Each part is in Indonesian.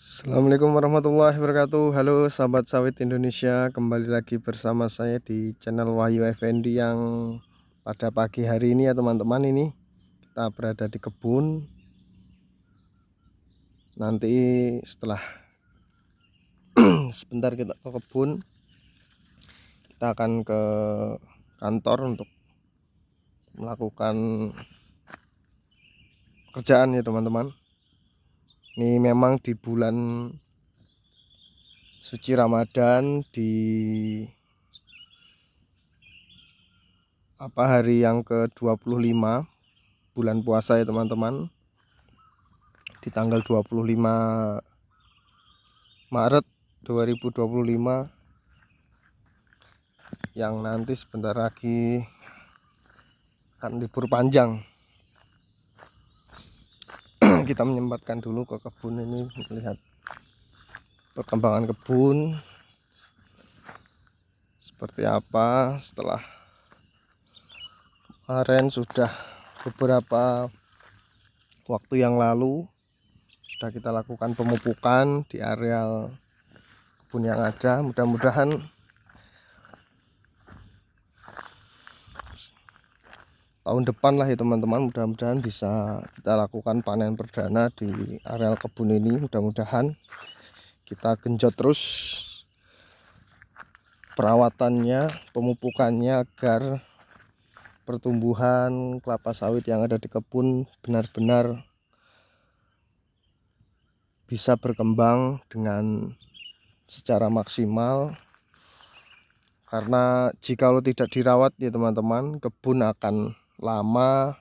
Assalamualaikum warahmatullahi wabarakatuh. Halo sahabat sawit Indonesia, kembali lagi bersama saya di channel Wahyu Effendi yang pada pagi hari ini ya teman-teman. Ini kita berada di kebun. Nanti setelah sebentar kita ke kebun, kita akan ke kantor untuk melakukan pekerjaan ya teman-teman. Ini memang di bulan suci Ramadan, di hari yang ke-25 bulan puasa ya teman-teman, di tanggal 25 Maret 2025, yang nanti sebentar lagi akan libur panjang. Kita menyempatkan dulu ke kebun ini, melihat perkembangan kebun seperti apa setelah kemarin. Sudah beberapa waktu yang lalu sudah kita lakukan pemupukan di areal kebun yang ada. Mudah-mudahan tahun depan lah ya teman-teman, mudah-mudahan bisa kita lakukan panen perdana di areal kebun ini. Mudah-mudahan kita genjot terus perawatannya, pemupukannya, agar pertumbuhan kelapa sawit yang ada di kebun benar-benar bisa berkembang dengan secara maksimal. Karena jikalau tidak dirawat ya teman-teman, kebun akan lama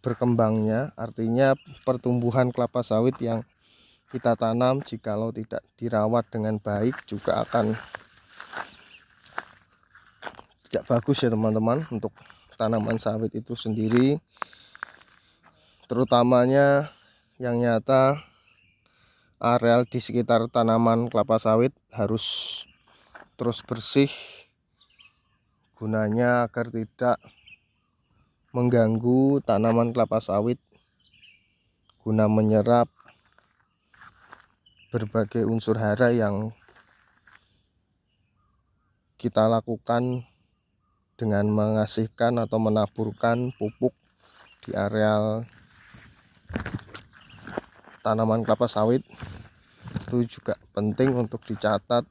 berkembangnya. Artinya pertumbuhan kelapa sawit yang kita tanam jikalau tidak dirawat dengan baik juga akan tidak bagus ya teman-teman untuk tanaman sawit itu sendiri. Terutamanya yang nyata, areal di sekitar tanaman kelapa sawit harus terus bersih, gunanya agar tidak mengganggu tanaman kelapa sawit, guna menyerap berbagai unsur hara yang kita lakukan dengan mengasihkan atau menaburkan pupuk di areal tanaman kelapa sawit. Itu juga penting untuk dicatat,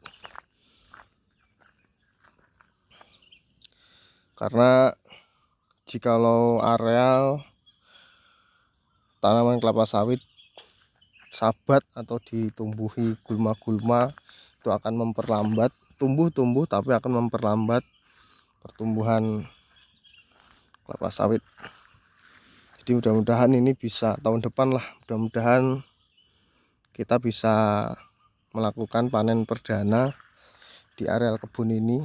karena jikalau areal tanaman kelapa sawit sabat atau ditumbuhi gulma-gulma, itu akan memperlambat tumbuh tapi akan memperlambat pertumbuhan kelapa sawit. Jadi mudah-mudahan ini bisa tahun depan lah, mudah-mudahan kita bisa melakukan panen perdana di areal kebun ini.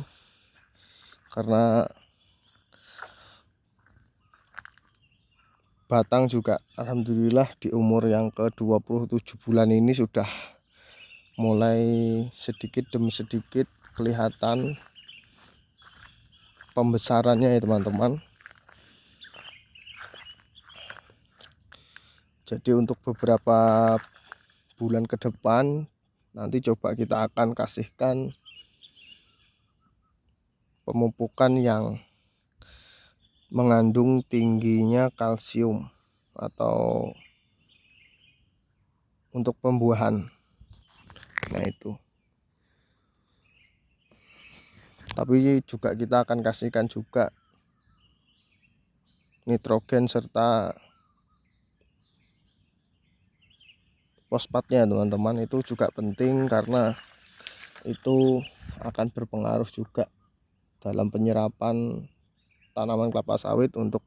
Karena batang juga alhamdulillah di umur yang ke-27 bulan ini sudah mulai sedikit demi sedikit kelihatan pembesarannya ya teman-teman. Jadi untuk beberapa bulan ke depan nanti coba kita akan kasihkan pemupukan yang mengandung tingginya kalsium atau untuk pembuahan. Nah itu. Tapi juga kita akan kasihkan juga nitrogen serta fosfatnya teman-teman. Itu juga penting karena itu akan berpengaruh juga dalam penyerapan tanaman kelapa sawit untuk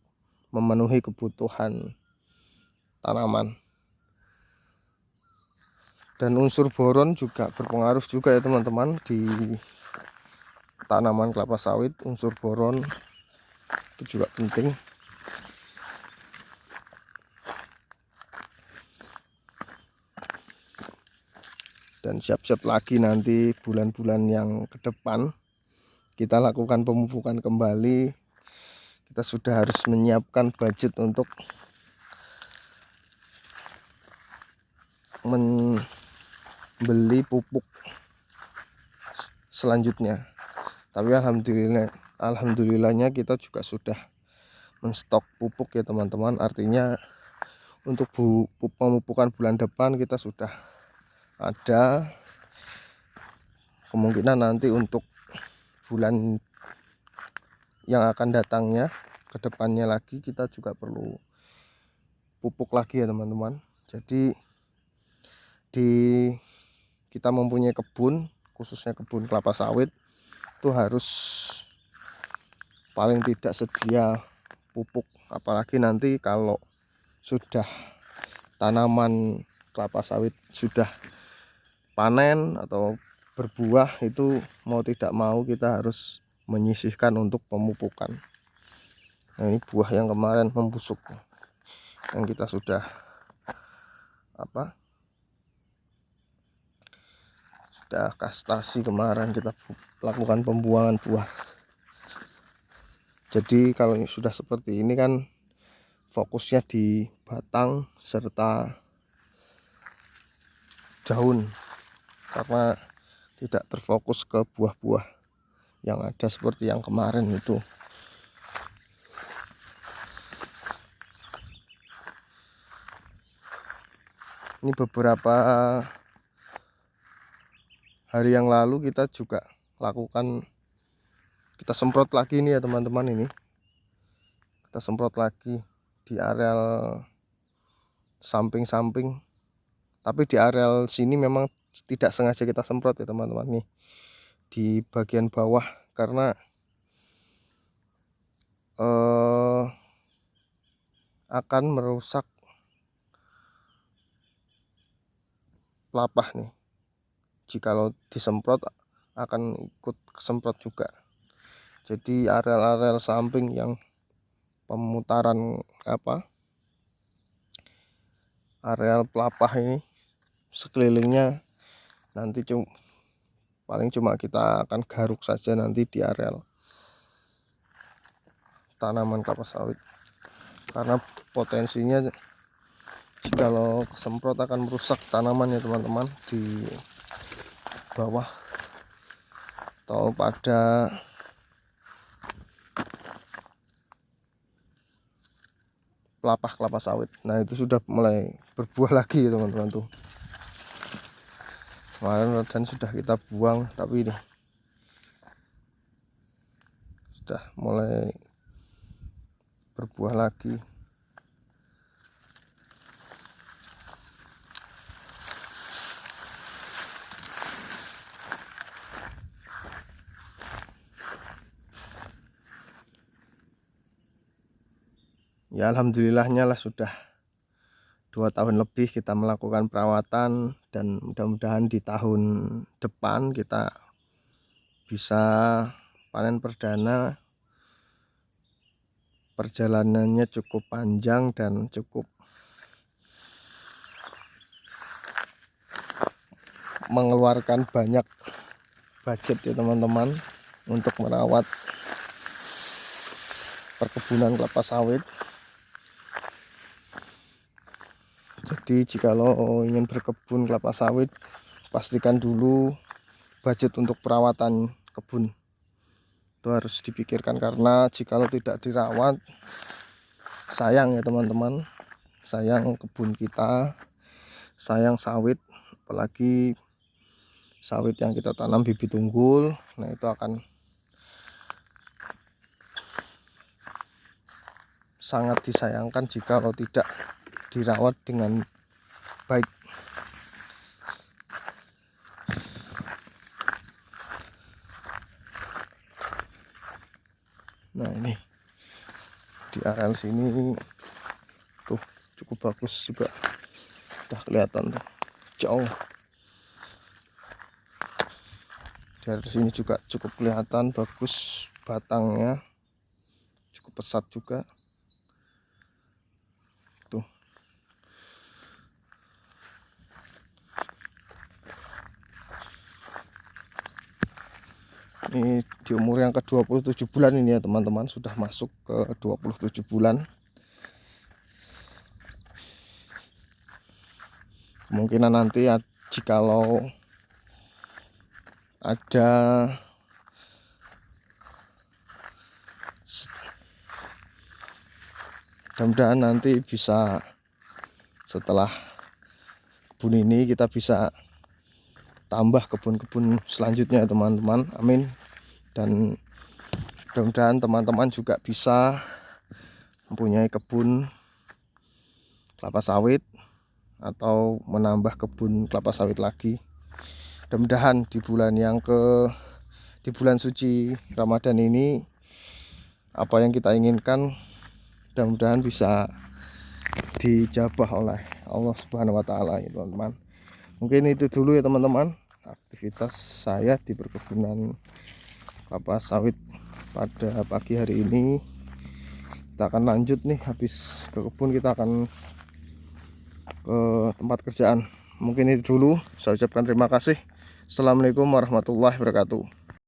memenuhi kebutuhan tanaman. Dan unsur boron juga berpengaruh juga ya teman-teman di tanaman kelapa sawit. Unsur boron itu juga penting. Dan siap-siap lagi nanti bulan-bulan yang ke depan kita lakukan pemupukan kembali. Kita sudah harus menyiapkan budget untuk membeli pupuk selanjutnya. Tapi alhamdulillahnya kita juga sudah menstok pupuk ya teman-teman. Artinya untuk pemupukan bulan depan kita sudah ada. Kemungkinan nanti untuk bulan yang akan datangnya ke depannya lagi kita juga perlu pupuk lagi ya teman-teman. Jadi kita mempunyai kebun, khususnya kebun kelapa sawit, itu harus paling tidak sedia pupuk. Apalagi nanti kalau sudah tanaman kelapa sawit sudah panen atau berbuah, itu mau tidak mau kita harus menyisihkan untuk pemupukan. Nah, ini buah yang kemarin membusuk yang kita sudah kastasi kemarin, kita lakukan pembuangan buah. Jadi kalau sudah seperti ini kan fokusnya di batang serta daun, karena tidak terfokus ke buah-buah yang ada seperti yang kemarin itu. Ini beberapa hari yang lalu kita juga kita semprot lagi ini ya teman-teman. Ini kita semprot lagi di areal samping-samping, tapi di areal sini memang tidak sengaja kita semprot ya teman-teman, nih di bagian bawah, karena akan merusak pelapah nih. Jikalau disemprot akan ikut kesemprot juga. Jadi areal-areal samping yang pemutaran areal pelapah ini sekelilingnya nanti paling cuma kita akan garuk saja nanti di areal tanaman kelapa sawit, karena potensinya kalau kesemprot akan merusak tanaman ya teman-teman di bawah atau pada pelapah kelapa sawit. Nah, itu sudah mulai berbuah lagi ya teman-teman tuh. Kemarin dan sudah kita buang, tapi ini sudah mulai berbuah lagi. Ya alhamdulillahnya lah sudah 2 tahun lebih kita melakukan perawatan, dan mudah-mudahan di tahun depan kita bisa panen perdana. Perjalanannya cukup panjang dan cukup mengeluarkan banyak budget ya teman-teman untuk merawat perkebunan kelapa sawit. Jadi jikalau ingin berkebun kelapa sawit, pastikan dulu budget untuk perawatan kebun itu harus dipikirkan, karena jikalau tidak dirawat sayang ya teman-teman, sayang kebun kita, sayang sawit, apalagi sawit yang kita tanam bibit unggul. Nah, itu akan sangat disayangkan jikalau tidak dirawat dengan baik. Nah, ini di areal sini tuh cukup bagus juga, udah kelihatan tuh jauh. Dari sini juga cukup kelihatan bagus, batangnya cukup pesat juga tuh. Ini di umur yang ke-27 bulan ini ya teman-teman, sudah masuk ke 27 bulan. Kemungkinan nanti jikalau ada mudah-mudahan nanti bisa setelah kebun ini kita bisa tambah kebun-kebun selanjutnya teman-teman, amin. Dan mudah-mudahan teman-teman juga bisa mempunyai kebun kelapa sawit atau menambah kebun kelapa sawit lagi. Mudah-mudahan di bulan suci Ramadan ini apa yang kita inginkan mudah-mudahan bisa dijabah oleh Allah Subhanahu wa taala ya teman-teman. Mungkin itu dulu ya teman-teman aktivitas saya di perkebunan kelapa sawit pada pagi hari ini. Kita akan lanjut nih, habis ke kebun kita akan ke tempat kerjaan. Mungkin itu dulu, saya ucapkan terima kasih. Assalamualaikum warahmatullahi wabarakatuh.